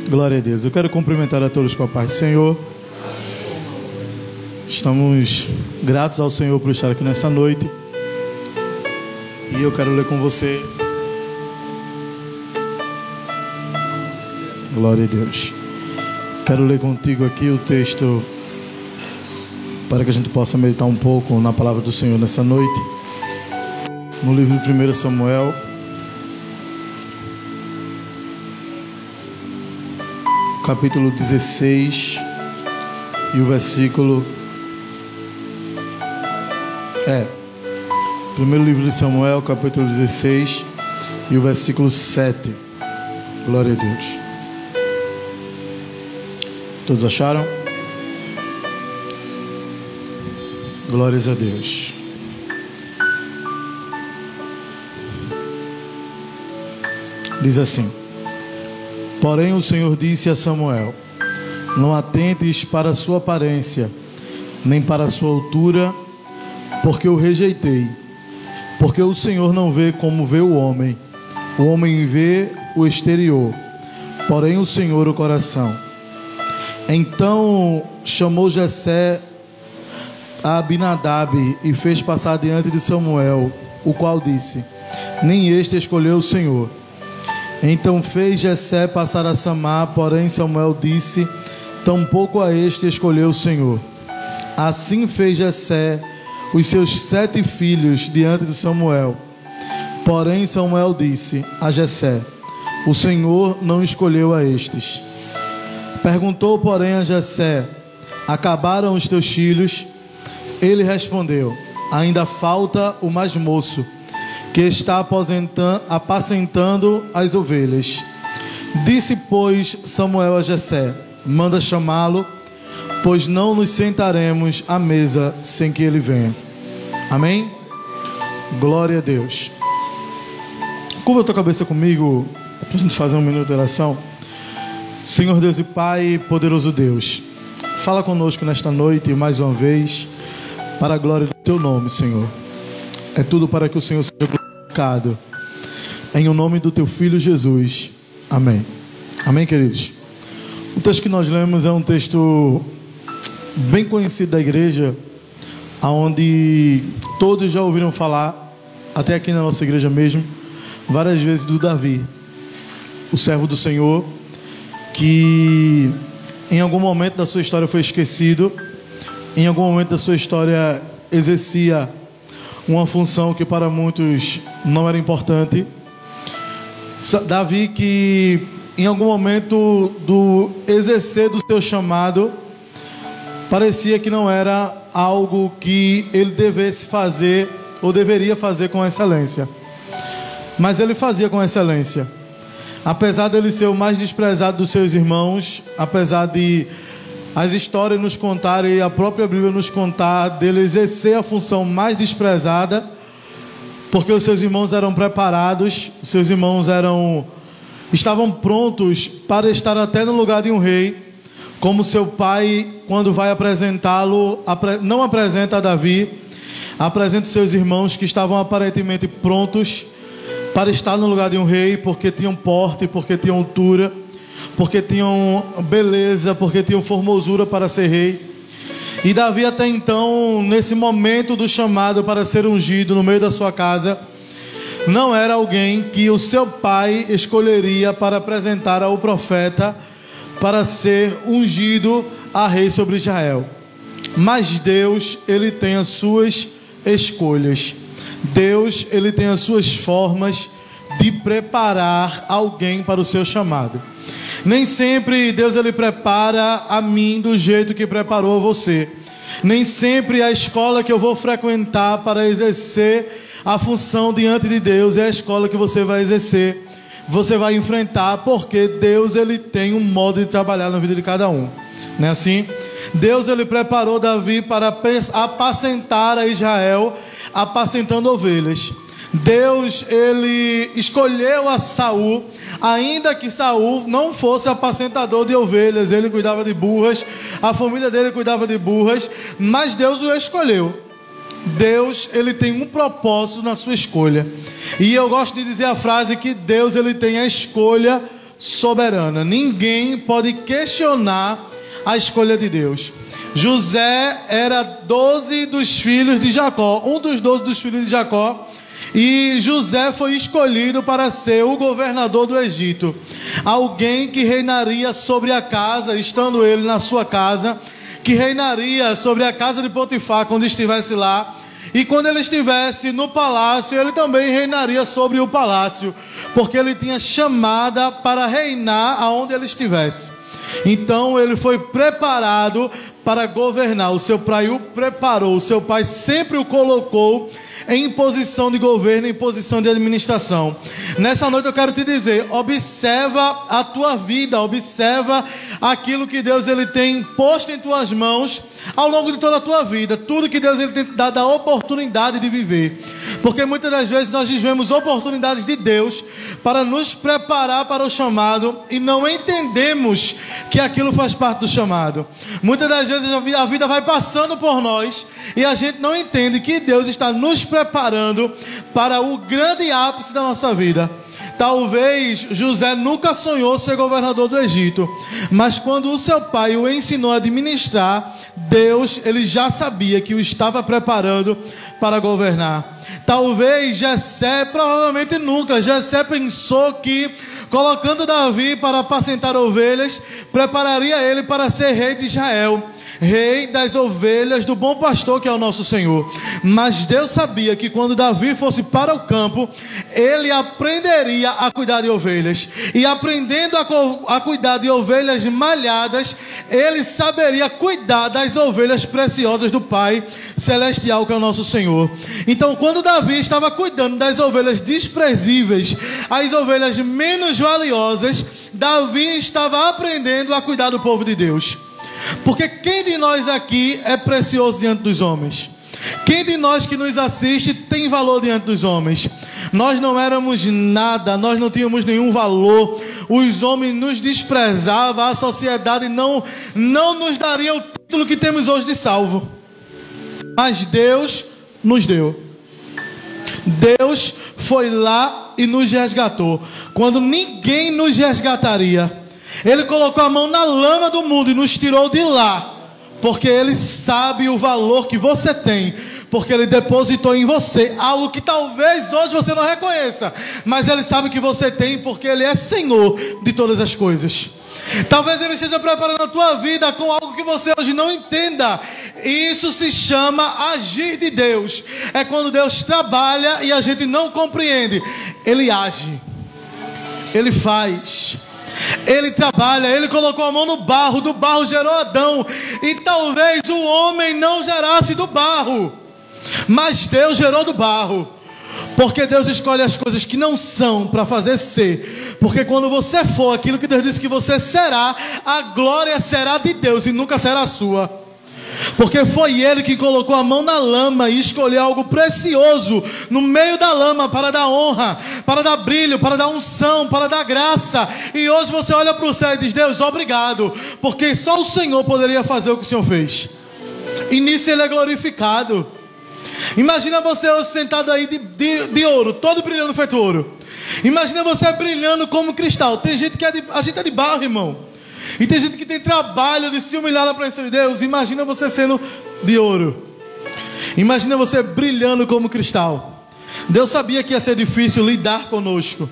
Glória a Deus. Eu quero cumprimentar a todos com a paz do Senhor. Estamos gratos ao Senhor por estar aqui nessa noite. E eu quero ler com você. Glória a Deus. Quero ler contigo aqui o texto para que a gente possa meditar um pouco na palavra do Senhor nessa noite. No livro de 1 Samuel, capítulo 16 e o versículo... Primeiro livro de Samuel, capítulo 16 e o versículo 7. Glória a Deus. Todos acharam? Glórias a Deus. Diz assim: Porém o Senhor disse a Samuel: Não atentes para a sua aparência, nem para a sua altura, porque o rejeitei. Porque o Senhor não vê como vê o homem vê o exterior, porém o Senhor o coração. Então chamou Jessé a Abinadab e fez passar diante de Samuel, o qual disse: Nem este escolheu o Senhor. Então fez Jessé passar a Samá, porém Samuel disse: Tampouco a este escolheu o Senhor. Assim fez Jessé os seus 7 filhos diante de Samuel. Porém Samuel disse a Jessé: O Senhor não escolheu a estes. Perguntou, porém, a Jessé: Acabaram os teus filhos? Ele respondeu: Ainda falta o mais moço, que está apacentando as ovelhas. Disse, pois, Samuel a Jessé: Manda chamá-lo, pois não nos sentaremos à mesa sem que ele venha. Amém? Glória a Deus. Curva a tua cabeça comigo, para a gente fazer um minuto de oração. Senhor Deus e Pai, poderoso Deus, fala conosco nesta noite mais uma vez, para a glória do teu nome, Senhor. É tudo para que o Senhor seja glorificado, em o nome do teu Filho Jesus. Amém. Amém, queridos? O texto que nós lemos é um texto bem conhecido da igreja, onde todos já ouviram falar, até aqui na nossa igreja mesmo, várias vezes, do Davi, o servo do Senhor, que em algum momento da sua história foi esquecido, em algum momento da sua história exercia uma função que para muitos não era importante. Davi, que em algum momento do exercer do seu chamado, parecia que não era algo que ele devesse fazer ou deveria fazer com excelência. Mas ele fazia com excelência. Apesar dele ser o mais desprezado dos seus irmãos, apesar de as histórias nos contarem e a própria Bíblia nos contar dele exercer a função mais desprezada, porque os seus irmãos eram preparados, os seus irmãos estavam prontos para estar até no lugar de um rei, como seu pai, quando vai apresentá-lo, não apresenta a Davi, apresenta os seus irmãos que estavam aparentemente prontos para estar no lugar de um rei, porque tinham porte, porque tinham altura, porque tinham beleza, porque tinham formosura para ser rei. E Davi até então, nesse momento do chamado para ser ungido no meio da sua casa, não era alguém que o seu pai escolheria para apresentar ao profeta para ser ungido a rei sobre Israel. Mas Deus, ele tem as suas escolhas. Deus, ele tem as suas formas de preparar alguém para o seu chamado. Nem sempre Deus, ele prepara a mim do jeito que preparou a você. Nem sempre a escola que eu vou frequentar para exercer a função diante de Deus é a escola que você vai exercer, você vai enfrentar, porque Deus, ele tem um modo de trabalhar na vida de cada um. Não é assim? Deus, ele preparou Davi para apacentar a Israel, apacentando ovelhas. Deus, ele escolheu a Saul, ainda que Saul não fosse apacentador de ovelhas, ele cuidava de burras, a família dele cuidava de burras, mas Deus o escolheu. Deus, ele tem um propósito na sua escolha. E eu gosto de dizer a frase que Deus, ele tem a escolha soberana. Ninguém pode questionar a escolha de Deus. José era 12 dos filhos de Jacó, um dos 12 dos filhos de Jacó, e José foi escolhido para ser o governador do Egito, alguém que reinaria sobre a casa, estando ele na sua casa, que reinaria sobre a casa de Potifar quando estivesse lá, e quando ele estivesse no palácio, ele também reinaria sobre o palácio, porque ele tinha chamada para reinar aonde ele estivesse. Então ele foi preparado para governar. O seu pai o preparou, o seu pai sempre o colocou em posição de governo, em posição de administração. Nessa noite eu quero te dizer, observa a tua vida, observa aquilo que Deus ele tem posto em tuas mãos ao longo de toda a tua vida, tudo que Deus ele tem dado a oportunidade de viver, porque muitas das vezes nós vivemos oportunidades de Deus para nos preparar para o chamado e não entendemos que aquilo faz parte do chamado. Muitas das vezes a vida vai passando por nós e a gente não entende que Deus está nos preparando para o grande ápice da nossa vida. Talvez José nunca sonhou ser governador do Egito, mas quando o seu pai o ensinou a administrar, Deus ele já sabia que o estava preparando para governar. Talvez Jessé, provavelmente nunca, Jessé pensou que colocando Davi para apacentar ovelhas, prepararia ele para ser rei de Israel, rei das ovelhas do bom pastor que é o nosso Senhor. Mas Deus sabia que quando Davi fosse para o campo, ele aprenderia a cuidar de ovelhas, e aprendendo a cuidar de ovelhas malhadas, ele saberia cuidar das ovelhas preciosas do Pai Celestial que é o nosso Senhor. Então quando Davi estava cuidando das ovelhas desprezíveis, as ovelhas menos valiosas, Davi estava aprendendo a cuidar do povo de Deus. Porque quem de nós aqui é precioso diante dos homens? Quem de nós que nos assiste tem valor diante dos homens? Nós não éramos nada, nós não tínhamos nenhum valor. Os homens nos desprezavam, a sociedade não nos daria o título que temos hoje de salvo. Mas Deus nos deu. Deus foi lá e nos resgatou quando ninguém nos resgataria. Ele colocou a mão na lama do mundo e nos tirou de lá, porque Ele sabe o valor que você tem, porque Ele depositou em você algo que talvez hoje você não reconheça, mas Ele sabe que você tem, porque Ele é Senhor de todas as coisas. Talvez Ele esteja preparando a tua vida com algo que você hoje não entenda. Isso se chama agir de Deus. É quando Deus trabalha e a gente não compreende. Ele age, Ele faz, Ele trabalha. Ele colocou a mão no barro, do barro gerou Adão, e talvez o homem não gerasse do barro, mas Deus gerou do barro. Porque Deus escolhe as coisas que não são para fazer ser. Porque quando você for aquilo que Deus disse que você será, a glória será de Deus e nunca será sua. Porque foi Ele que colocou a mão na lama e escolheu algo precioso no meio da lama para dar honra, para dar brilho, para dar unção, para dar graça. E hoje você olha para o céu e diz: Deus, obrigado, porque só o Senhor poderia fazer o que o Senhor fez. E nisso Ele é glorificado. Imagina você hoje sentado aí de ouro, todo brilhando feito ouro. Imagina você brilhando como cristal. Tem gente que a gente é de barro, irmão. E tem gente que tem trabalho de se humilhar na presença de Deus. Imagina você sendo de ouro. Imagina você brilhando como cristal. Deus sabia que ia ser difícil lidar conosco,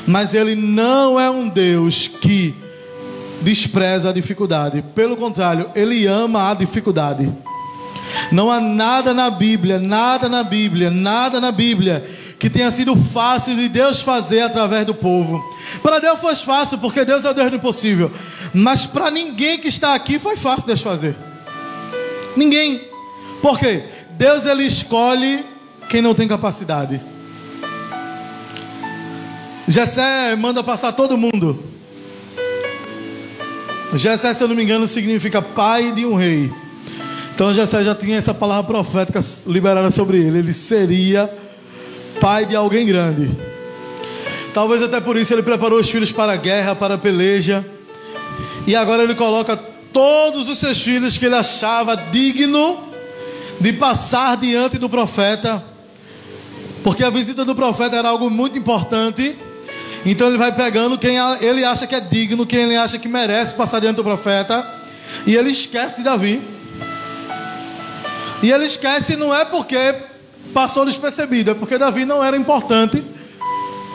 mas Ele não é um Deus que despreza a dificuldade. Pelo contrário, Ele ama a dificuldade. Não há nada na Bíblia que tenha sido fácil de Deus fazer através do povo. Para Deus foi fácil, porque Deus é o Deus do impossível. Mas para ninguém que está aqui foi fácil Deus fazer. Ninguém. Por quê? Deus ele escolhe quem não tem capacidade. Jessé manda passar todo mundo. Jessé, se eu não me engano, significa pai de um rei. Então Jessé já tinha essa palavra profética liberada sobre ele. Ele seria pai de alguém grande. Talvez até por isso ele preparou os filhos para a guerra, para a peleja. E agora ele coloca todos os seus filhos que ele achava digno de passar diante do profeta, porque a visita do profeta era algo muito importante. Então ele vai pegando quem ele acha que é digno, quem ele acha que merece passar diante do profeta, e ele esquece de Davi. E ele esquece não é porque passou despercebido, é porque Davi não era importante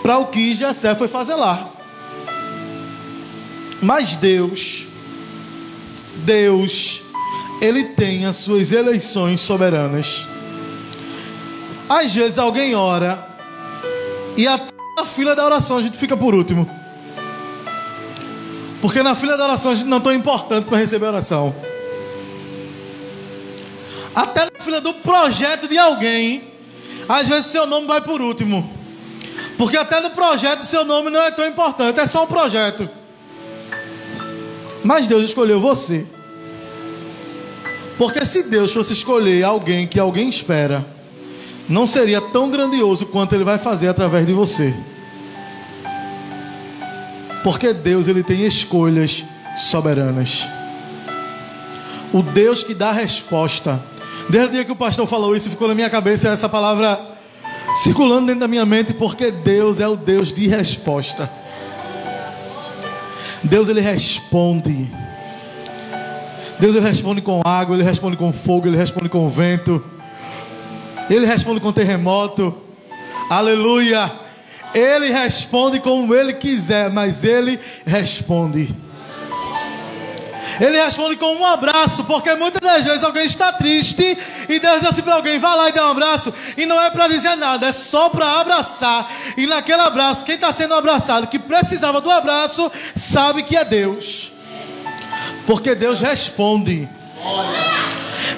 para o que Jessé foi fazer lá. Mas Deus, Ele tem as suas eleições soberanas. Às vezes alguém ora e até na fila da oração a gente fica por último, porque na fila da oração a gente não é tão importante para receber a oração. Até na fila do projeto de alguém, às vezes seu nome vai por último, porque até no projeto seu nome não é tão importante, é só um projeto. Mas Deus escolheu você, porque se Deus fosse escolher alguém que alguém espera, não seria tão grandioso quanto Ele vai fazer através de você. Porque Deus, Ele tem escolhas soberanas. O Deus que dá resposta. Desde o dia que o pastor falou isso, ficou na minha cabeça essa palavra circulando dentro da minha mente, porque Deus é o Deus de resposta. Deus, Ele responde. Deus, Ele responde com água, Ele responde com fogo, Ele responde com vento, Ele responde com terremoto. Aleluia. Ele responde como Ele quiser, mas Ele responde. Ele responde com um abraço, porque muitas das vezes alguém está triste e Deus diz assim para alguém: vai lá e dá um abraço, e não é para dizer nada, é só para abraçar. E naquele abraço, quem está sendo abraçado, que precisava do abraço, sabe que é Deus, porque Deus responde.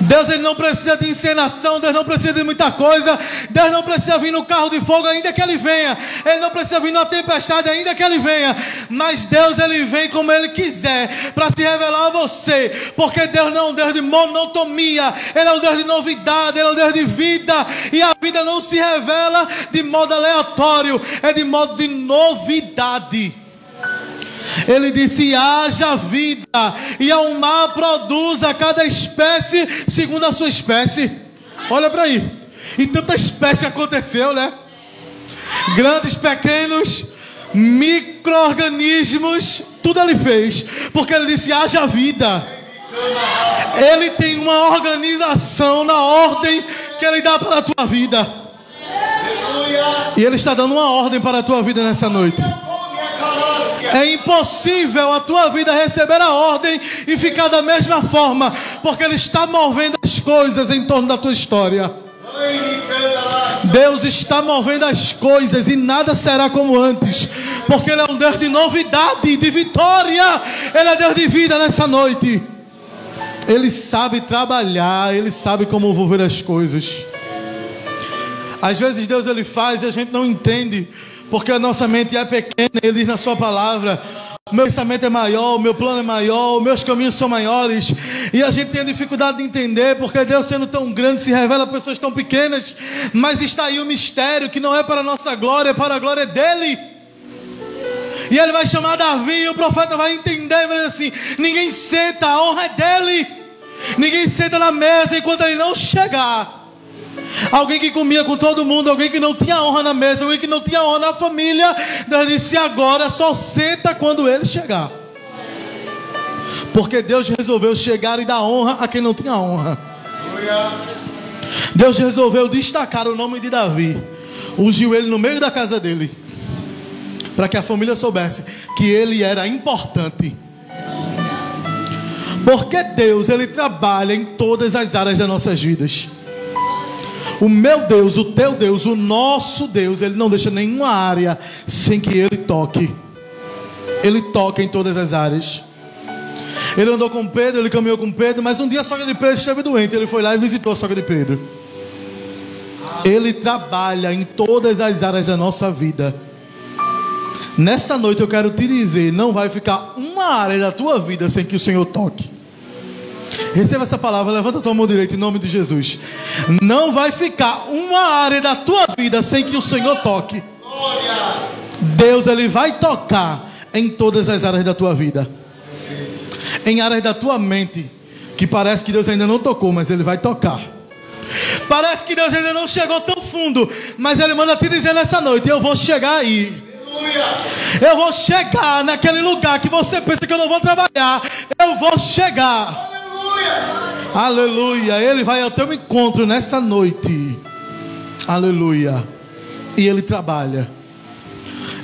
Deus, Ele não precisa de encenação, Deus não precisa de muita coisa, Deus não precisa vir no carro de fogo ainda que Ele venha, Ele não precisa vir na tempestade ainda que Ele venha, mas Deus, Ele vem como Ele quiser, para se revelar a você, porque Deus não é um Deus de monotonia, Ele é um Deus de novidade, Ele é um Deus de vida, e a vida não se revela de modo aleatório, é de modo de novidade. Ele disse: haja vida, e ao mar produza cada espécie segundo a sua espécie. Olha para aí, e tanta espécie aconteceu, né? Grandes, pequenos, micro-organismos, tudo Ele fez, porque Ele disse: haja vida. Ele tem uma organização na ordem que Ele dá para a tua vida, e Ele está dando uma ordem para a tua vida nessa noite. É impossível a tua vida receber a ordem e ficar da mesma forma, porque Ele está movendo as coisas em torno da tua história. Deus está movendo as coisas e nada será como antes, porque Ele é um Deus de novidade, de vitória. Ele é Deus de vida nessa noite. Ele sabe trabalhar, Ele sabe como envolver as coisas. Às vezes Deus, Ele faz e a gente não entende, porque a nossa mente é pequena. Ele diz na sua palavra: o meu pensamento é maior, o meu plano é maior, os meus caminhos são maiores. E a gente tem a dificuldade de entender, porque Deus, sendo tão grande, se revela a pessoas tão pequenas. Mas está aí o mistério, que não é para a nossa glória, é para a glória dEle. E Ele vai chamar Davi, e o profeta vai entender, vai dizer assim: ninguém senta, a honra é dEle. Ninguém senta na mesa enquanto Ele não chegar. Alguém que comia com todo mundo, alguém que não tinha honra na mesa, alguém que não tinha honra na família, Deus disse: agora só senta quando Ele chegar. Porque Deus resolveu chegar e dar honra a quem não tinha honra. Deus resolveu destacar o nome de Davi, ungiu ele no meio da casa dele, para que a família soubesse que ele era importante. Porque Deus, Ele trabalha em todas as áreas das nossas vidas. O meu Deus, o teu Deus, o nosso Deus, Ele não deixa nenhuma área sem que Ele toque. Ele toca em todas as áreas. Ele andou com Pedro, Ele caminhou com Pedro, mas um dia a sogra de Pedro esteve doente. Ele foi lá e visitou a sogra de Pedro. Ele trabalha em todas as áreas da nossa vida. Nessa noite eu quero te dizer: não vai ficar uma área da tua vida sem que o Senhor toque. Receba essa palavra, levanta a tua mão direita em nome de Jesus. Não vai ficar uma área da tua vida sem que o Senhor toque. Deus, Ele vai tocar em todas as áreas da tua vida. Em áreas da tua mente que parece que Deus ainda não tocou, mas Ele vai tocar. Parece que Deus ainda não chegou tão fundo, mas Ele manda te dizer nessa noite: eu vou chegar aí. Eu vou chegar naquele lugar que você pensa que eu não vou trabalhar. Eu vou chegar. Aleluia. Ele vai ao teu encontro nessa noite. Aleluia. E ele trabalha.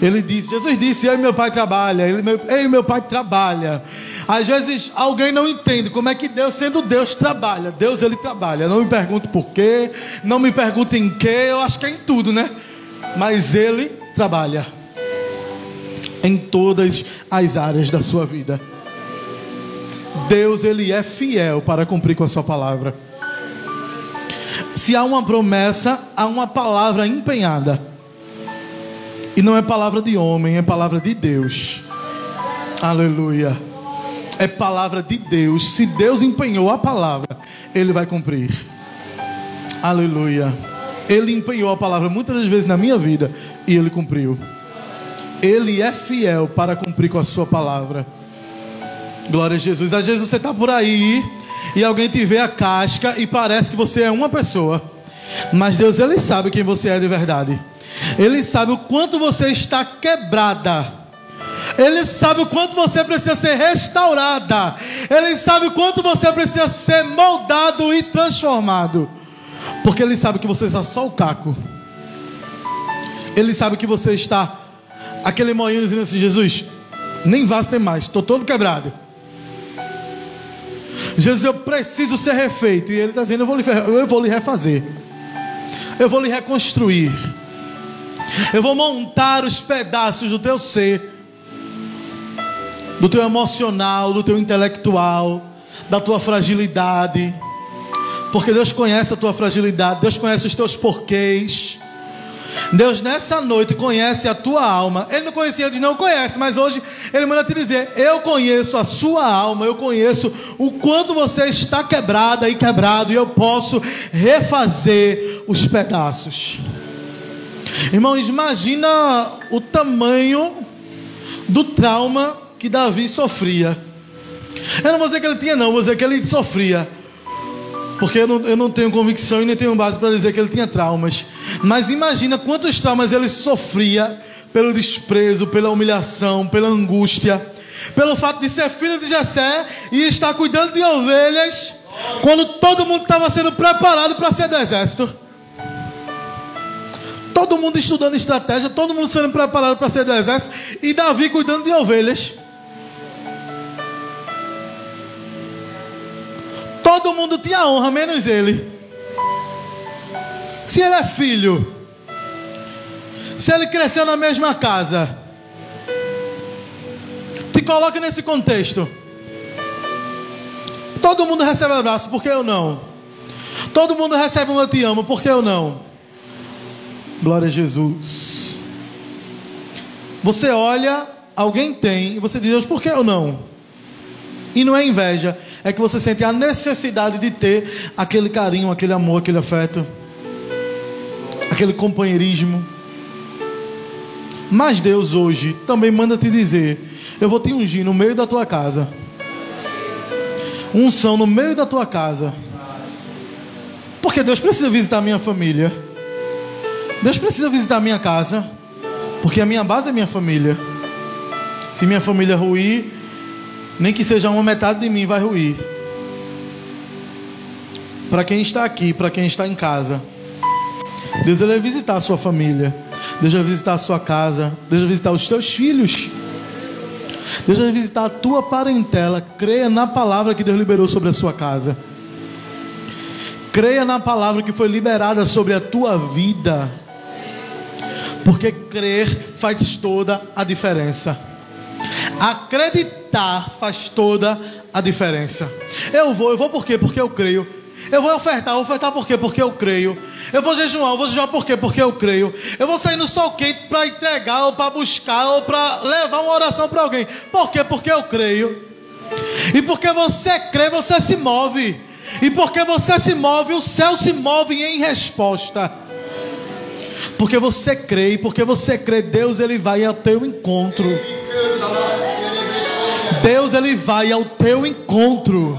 Ele disse, Jesus disse, eu e meu pai trabalha. Eu e meu pai trabalha. Às vezes alguém não entende como é que Deus, sendo Deus, trabalha. Deus, ele trabalha. Não me pergunte por quê, não me pergunte em quê. Eu acho que é em tudo, né? Mas ele trabalha em todas as áreas da sua vida. Deus, ele é fiel para cumprir com a sua palavra. Se há uma promessa, há uma palavra empenhada. E não é palavra de homem, é palavra de Deus. Aleluia. É palavra de Deus. Se Deus empenhou a palavra, ele vai cumprir. Aleluia. Ele empenhou a palavra muitas das vezes na minha vida e ele cumpriu. Ele é fiel para cumprir com a sua palavra. Glória a Jesus. Às vezes você está por aí e alguém te vê a casca e parece que você é uma pessoa. Mas Deus, ele sabe quem você é de verdade. Ele sabe o quanto você está quebrada. Ele sabe o quanto você precisa ser restaurada. Ele sabe o quanto você precisa ser moldado e transformado. Porque ele sabe que você está só o caco. Ele sabe que você está aquele moinho dizendo assim, Jesus, nem vaso tem mais, estou todo quebrado. Jesus, eu preciso ser refeito. E ele está dizendo, eu vou lhe refazer. Eu vou lhe reconstruir. Eu vou montar os pedaços do teu ser, do teu emocional, do teu intelectual, da tua fragilidade. Porque Deus conhece a tua fragilidade, Deus conhece os teus porquês. Deus nessa noite conhece a tua alma. Ele não conhecia antes, não conhece, mas hoje ele manda te dizer, eu conheço a sua alma, eu conheço o quanto você está quebrada e quebrado, e eu posso refazer os pedaços. Irmãos, imagina o tamanho do trauma que Davi sofria. Eu não vou dizer que ele tinha, não, vou dizer que ele sofria. Porque eu não tenho convicção e nem tenho base para dizer que ele tinha traumas. Mas imagina quantos traumas ele sofria pelo desprezo, pela humilhação, pela angústia, pelo fato de ser filho de Jessé e estar cuidando de ovelhas quando todo mundo estava sendo preparado para ser do exército. Todo mundo estudando estratégia, todo mundo sendo preparado para ser do exército, e Davi cuidando de ovelhas. Todo mundo tinha honra, menos ele. Se ele é filho, se ele cresceu na mesma casa, te coloque nesse contexto. Todo mundo recebe abraço, por que eu não? Todo mundo recebe um eu te amo, por que eu não? Glória a Jesus. Você olha, alguém tem, e você diz, Deus, por que eu não? E não é inveja, é que você sente a necessidade de ter aquele carinho, aquele amor, aquele afeto, aquele companheirismo. Mas Deus hoje também manda te dizer, eu vou te ungir no meio da tua casa. Unção no meio da tua casa. Porque Deus precisa visitar a minha família. Deus precisa visitar a minha casa, porque a minha base é minha família. Se minha família ruir, nem que seja uma metade de mim vai ruir. Para quem está aqui, para quem está em casa, Deus vai visitar a sua família, Deus vai visitar a sua casa, Deus vai visitar os teus filhos, Deus vai visitar a tua parentela. Creia na palavra que Deus liberou sobre a sua casa. Creia na palavra que foi liberada sobre a tua vida. Porque crer faz toda a diferença. Acreditar faz toda a diferença. Eu vou por quê? Porque eu creio. Eu vou ofertar por quê? Porque eu creio. Eu vou jejuar por quê? Porque eu creio. Eu vou sair no sol quente para entregar, ou para buscar, ou para levar uma oração para alguém. Por quê? Porque eu creio. E porque você crê, você se move. E porque você se move, o céu se move em resposta. Porque você crê, e porque você crê, Deus ele vai ao teu encontro. Deus ele vai ao teu encontro.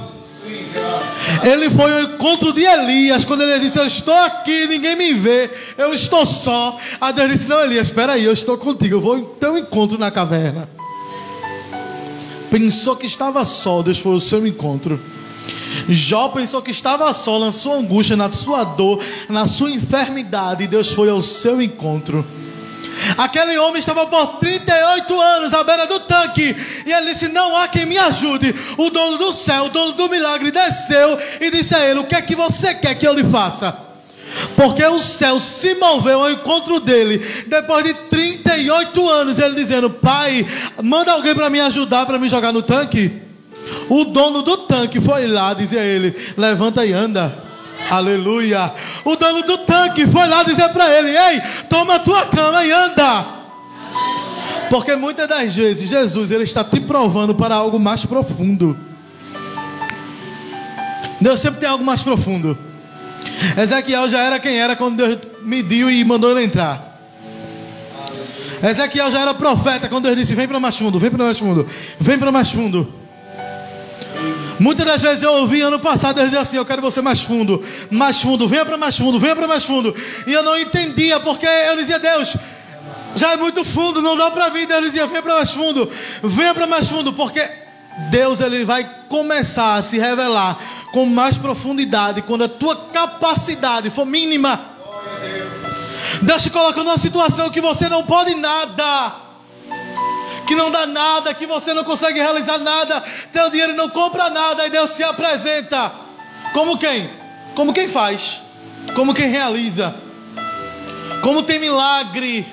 Ele foi ao encontro de Elias, quando ele disse: eu estou aqui, ninguém me vê, eu estou só. Aí Deus disse: não, Elias, espera aí, eu estou contigo, eu vou ao teu encontro na caverna. Pensou que estava só, Deus foi ao seu encontro. Jó pensou que estava só na sua angústia, na sua dor, na sua enfermidade, e Deus foi ao seu encontro. Aquele homem estava por 38 anos à beira do tanque, e ele disse: não há quem me ajude. O dono do céu, o dono do milagre, desceu e disse a ele: o que é que você quer que eu lhe faça? Porque o céu se moveu ao encontro dele, depois de 38 anos, ele dizendo: pai, manda alguém para me ajudar, para me jogar no tanque. O dono do tanque foi lá dizer a ele: levanta e anda. Aleluia. O dono do tanque foi lá dizer para ele: ei, toma a tua cama e anda. Porque muitas das vezes Jesus, ele está te provando para algo mais profundo. Deus sempre tem algo mais profundo. Ezequiel já era quem era quando Deus mediu e mandou ele entrar. Ezequiel já era profeta quando Deus disse: vem para mais fundo, vem para mais fundo, vem para mais fundo. Muitas das vezes eu ouvi ano passado Deus dizer assim: eu quero você mais fundo, venha para mais fundo, venha para mais fundo. E eu não entendia, porque eu dizia: Deus, já é muito fundo, não dá para mim. Deus dizia: venha para mais fundo, venha para mais fundo. Porque Deus, ele vai começar a se revelar com mais profundidade quando a tua capacidade for mínima. Deus te coloca numa situação que você não pode nada, que não dá nada, que você não consegue realizar nada, teu dinheiro não compra nada, e Deus se apresenta como quem? Como quem faz, como quem realiza, como tem milagre.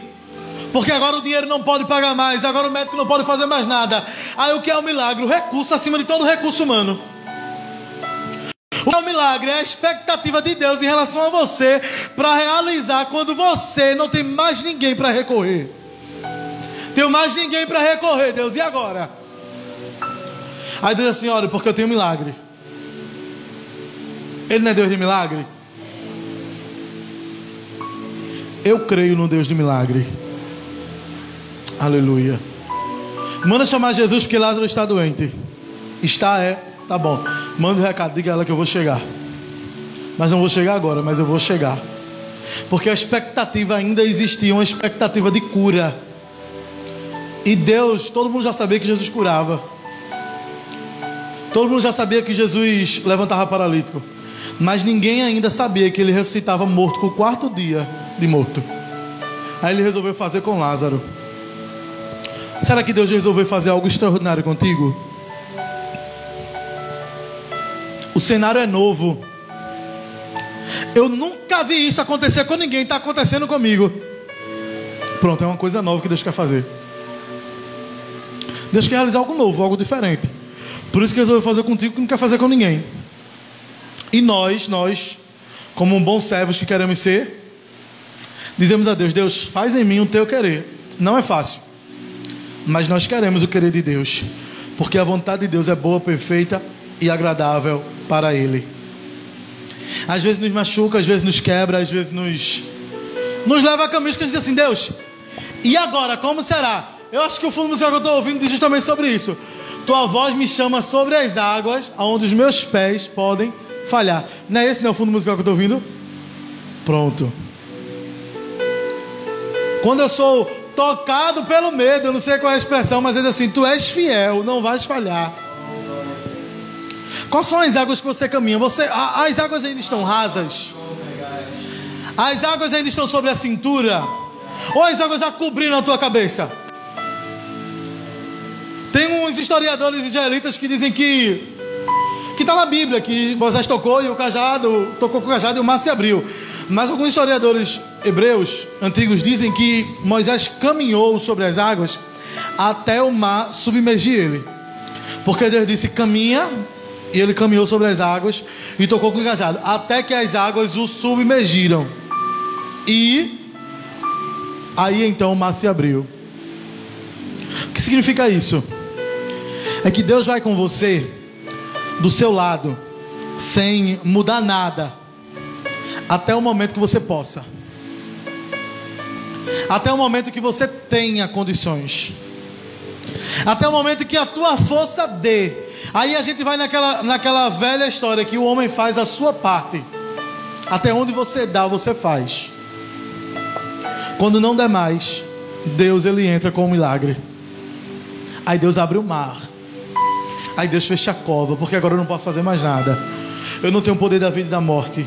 Porque agora o dinheiro não pode pagar mais, agora o médico não pode fazer mais nada. Aí o que é o milagre? O recurso acima de todo recurso humano. O que é o milagre? É a expectativa de Deus em relação a você para realizar quando você não tem mais ninguém para recorrer. Tenho mais ninguém para recorrer, Deus, e agora? Aí Deus diz assim: olha, porque eu tenho milagre. Ele não é Deus de milagre? Eu creio no Deus de milagre. Aleluia. Manda chamar Jesus, porque Lázaro está doente. Está, tá bom. Manda o recado, diga a ela que eu vou chegar. Mas não vou chegar agora, mas eu vou chegar. Porque a expectativa ainda existia, uma expectativa de cura. E Deus, todo mundo já sabia que Jesus curava. Todo mundo já sabia que Jesus levantava paralítico. Mas ninguém ainda sabia que ele ressuscitava morto com o 4º dia de morto. Aí ele resolveu fazer com Lázaro. Será que Deus resolveu fazer algo extraordinário contigo? O cenário é novo. Eu nunca vi isso acontecer com ninguém. Está acontecendo comigo. Pronto, é uma coisa nova que Deus quer fazer. Deus quer realizar algo novo, algo diferente. Por isso que resolveu fazer contigo que não quer fazer com ninguém. E nós, como bons servos que queremos ser, dizemos a Deus: Deus, faz em mim o teu querer. Não é fácil, mas nós queremos o querer de Deus, porque a vontade de Deus é boa, perfeita e agradável para Ele. Às vezes nos machuca, às vezes nos quebra, às vezes nos leva a caminhos que a gente diz assim: Deus, e agora, como será? Eu acho que o fundo musical que eu estou ouvindo diz justamente sobre isso. Tua voz me chama sobre as águas, aonde os meus pés podem falhar. Não é esse, não é o fundo musical que eu estou ouvindo? Pronto. Quando eu sou tocado pelo medo, eu não sei qual é a expressão, mas é assim: tu és fiel, não vais falhar. Quais são as águas que você caminha? As águas ainda estão rasas? As águas ainda estão sobre a cintura? Ou as águas já cobriram a tua cabeça? Tem uns historiadores israelitas que dizem que está na Bíblia, que Moisés tocou com o cajado e o mar se abriu. Mas alguns historiadores hebreus antigos dizem que Moisés caminhou sobre as águas até o mar submergir ele. Porque Deus disse: caminha, e ele caminhou sobre as águas e tocou com o cajado, até que as águas o submergiram. E aí então o mar se abriu. O que significa isso? É que Deus vai com você, do seu lado, sem mudar nada, até o momento que você possa, até o momento que você tenha condições, até o momento que a tua força dê, Aí a gente vai naquela velha história que o homem faz a sua parte. Até onde você dá, você faz. Quando não der mais, Deus ele entra com um milagre. Aí Deus abre o mar. Aí Deus fecha a cova, porque agora eu não posso fazer mais nada. Eu não tenho o poder da vida e da morte.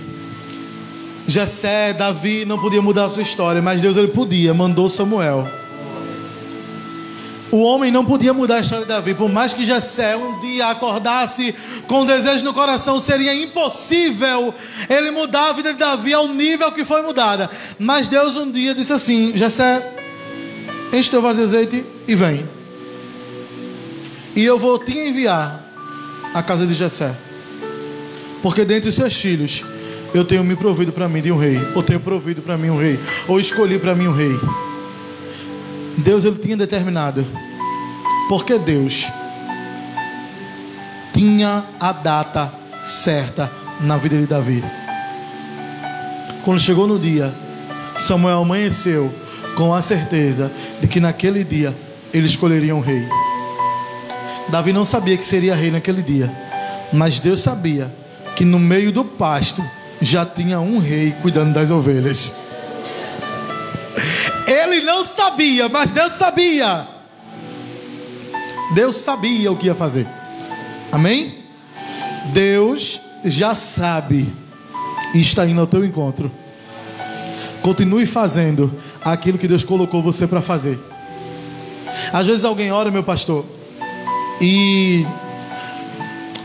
Jessé, Davi não podia mudar a sua história, mas Deus ele podia, mandou Samuel. O homem não podia mudar a história de Davi. Por mais que Jessé um dia acordasse com desejo no coração, seria impossível ele mudar a vida de Davi ao nível que foi mudada. Mas Deus um dia disse assim: Jessé, enche teu vaso de azeite e vem, e eu vou te enviar à casa de Jessé, porque dentre os seus filhos eu tenho me provido para mim de um rei, ou tenho provido para mim um rei, ou escolhi para mim um rei. Deus ele tinha determinado, porque Deus tinha a data certa na vida de Davi. Quando chegou no dia, Samuel amanheceu com a certeza de que naquele dia ele escolheria um rei. Davi não sabia que seria rei naquele dia, mas Deus sabia que no meio do pasto já tinha um rei cuidando das ovelhas. Ele não sabia, mas Deus sabia. Deus sabia o que ia fazer. Amém? Deus já sabe e está indo ao teu encontro. Continue fazendo aquilo que Deus colocou você para fazer. Às vezes alguém ora, meu pastor, e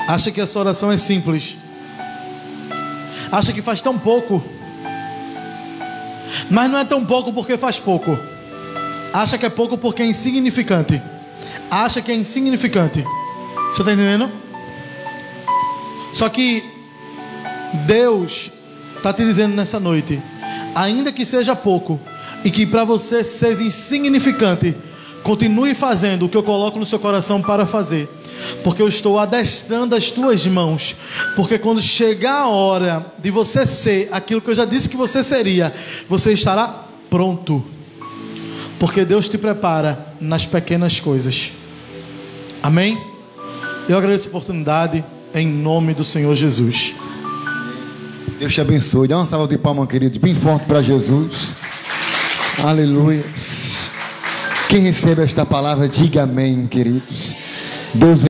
acha que a sua oração é simples, acha que faz tão pouco. Mas não é tão pouco porque faz pouco. Acha que é pouco porque é insignificante. Acha que é insignificante. Você está entendendo? Só que Deus está te dizendo nessa noite, ainda que seja pouco e que para você seja insignificante, continue fazendo o que eu coloco no seu coração para fazer, porque eu estou adestrando as tuas mãos. Porque quando chegar a hora de você ser aquilo que eu já disse que você seria, você estará pronto, porque Deus te prepara nas pequenas coisas. Amém? Eu agradeço a oportunidade em nome do Senhor Jesus. Deus te abençoe. Dá uma salva de palmas, querido, bem forte para Jesus. Aleluia. Quem recebe esta palavra, diga amém, queridos. Deus